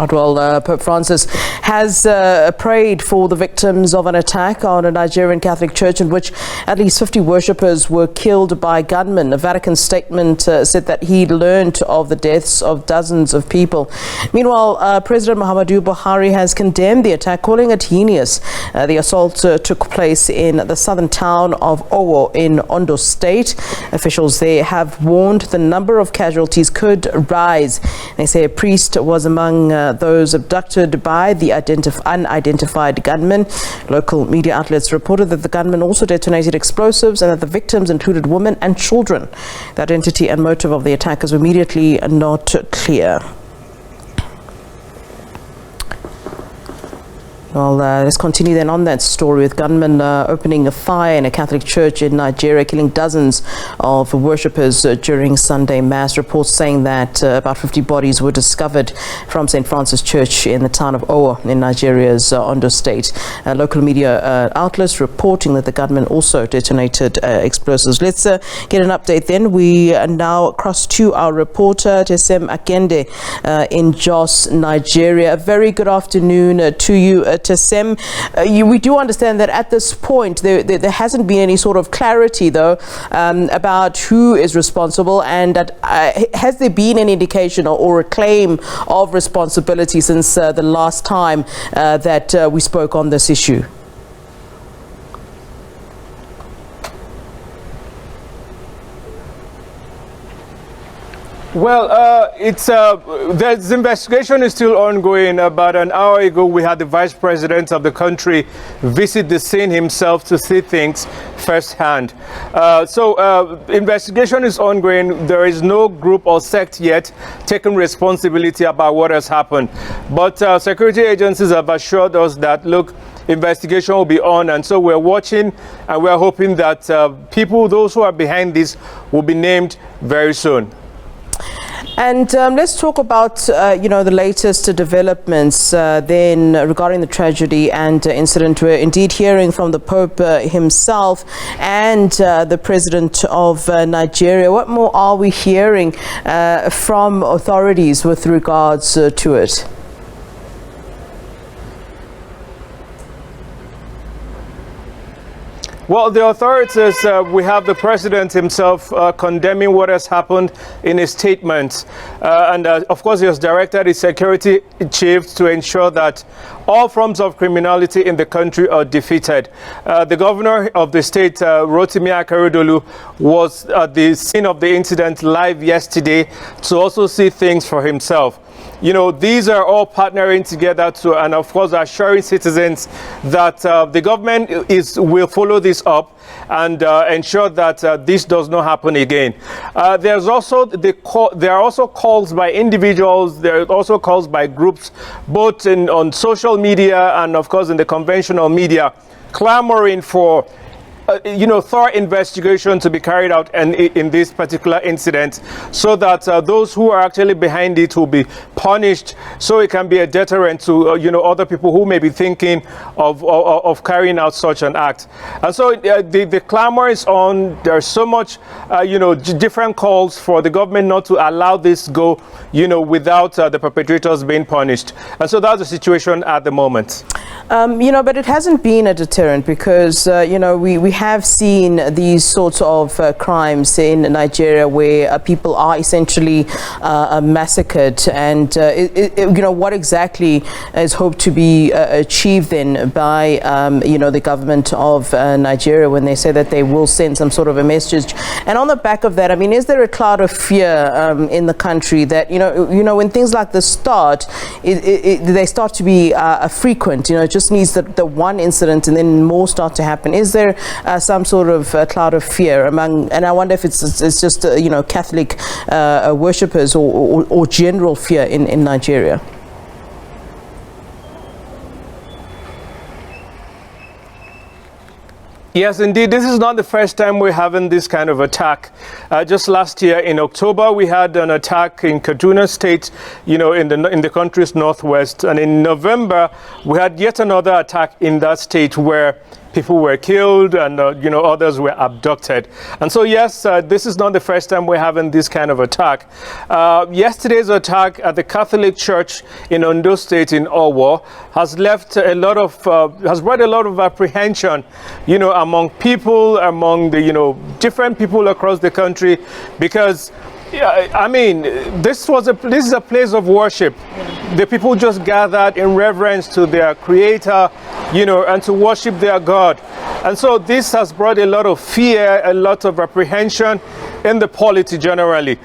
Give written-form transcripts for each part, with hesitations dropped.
Well, Pope Francis has prayed for the victims of an attack on a Nigerian Catholic church in which at least 50 worshippers were killed by gunmen. A Vatican statement said that he learned of the deaths of dozens of people. Meanwhile, President Muhammadu Buhari has condemned the attack, calling it heinous. The assault took place in the southern town of Owo in Ondo State. Officials there have warned the number of casualties could rise. They say a priest was among those abducted by the unidentified gunmen. Local media outlets reported that the gunmen also detonated explosives and that the victims included women and children. The identity and motive of the attackers were immediately not clear. Well, let's continue then on that story with gunmen opening a fire in a Catholic church in Nigeria, killing dozens of worshippers during Sunday Mass. Reports saying that about 50 bodies were discovered from St. Francis Church in the town of Owo in Nigeria's Ondo State. Local media outlets reporting that the gunmen also detonated explosives. Let's get an update then. We now cross to our reporter, Tesem Akende, in Jos, Nigeria. A very good afternoon to you, Tesem. We do understand that at this point there hasn't been any sort of clarity though about who is responsible, and has there been any indication or a claim of responsibility since the last time that we spoke on this issue? Well, the investigation is still ongoing. About an hour ago, we had the vice president of the country visit the scene himself to see things firsthand. Investigation is ongoing. There is no group or sect yet taking responsibility about what has happened. But security agencies have assured us that, look, investigation will be on, and so we're watching and we're hoping that those who are behind this, will be named very soon. And let's talk about, the latest developments then regarding the tragedy and incident. We're indeed hearing from the Pope himself and the President of Nigeria. What more are we hearing from authorities with regards to it? Well, the authorities, we have the president himself condemning what has happened in a statement. Of course, he has directed his security chiefs to ensure that all forms of criminality in the country are defeated. The governor of the state, Rotimi Akeredolu, was at the scene of the incident live yesterday to also see things for himself. These are all partnering together and of course assuring citizens that the government will follow this up and ensure that this does not happen again. There are also calls by individuals, there are also calls by groups, both on social media and of course in the conventional media, clamoring for thorough investigation to be carried out in this particular incident, so that those who are actually behind it will be punished, so it can be a deterrent to other people who may be thinking of carrying out such an act. And so the clamor is on. There's so much different calls for the government not to allow this go without the perpetrators being punished. And so that's the situation at the moment. But it hasn't been a deterrent because we have seen these sorts of crimes in Nigeria where people are essentially massacred, and what exactly is hoped to be achieved then by the government of Nigeria when they say that they will send some sort of a message. And on the back of that, I mean, is there a cloud of fear in the country that when things like this start, they start to be frequent? It just needs the one incident and then more start to happen. Is there some sort of cloud of fear among, and I wonder if it's just Catholic worshippers or general fear in Nigeria? Yes, indeed. This is not the first time we're having this kind of attack. Just last year in October, we had an attack in Kaduna State, in the country's northwest. And in November, we had yet another attack in that state where people were killed and others were abducted. And so yes, this is not the first time we're having this kind of attack. Yesterday's attack at the Catholic Church in Ondo State in Owo has left a lot of has brought a lot of apprehension, among people, among the different people across the country, because I mean, this is a place of worship. The people just gathered in reverence to their Creator, and to worship their God. And so this has brought a lot of fear, a lot of apprehension in the polity generally.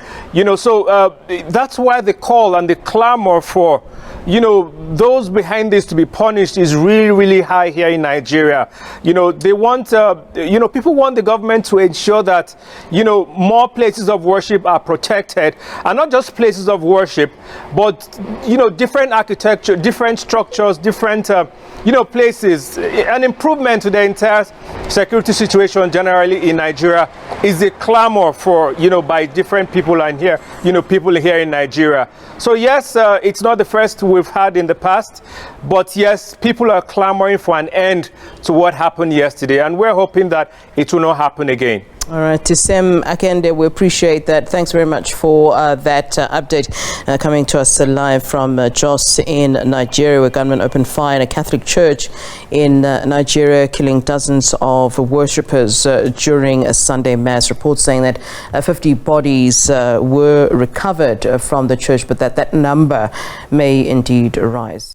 So that's why the call and the clamor for those behind this to be punished is really, really high here in Nigeria. They want, people want the government to ensure that, more places of worship are protected, and not just places of worship, but, different architecture, different structures, different, places. An improvement to the entire security situation generally in Nigeria is a clamor for, by different people and here, people here in Nigeria. So yes, it's not the first we've had in the past, but yes, people are clamoring for an end to what happened yesterday, and we're hoping that it will not happen again. All right, Tesem Akende, we appreciate that. Thanks very much for that update coming to us live from Jos in Nigeria, where gunmen opened fire in a Catholic church in Nigeria, killing dozens of worshippers during a Sunday mass. Reports saying that 50 bodies were recovered from the church, but that number may indeed rise.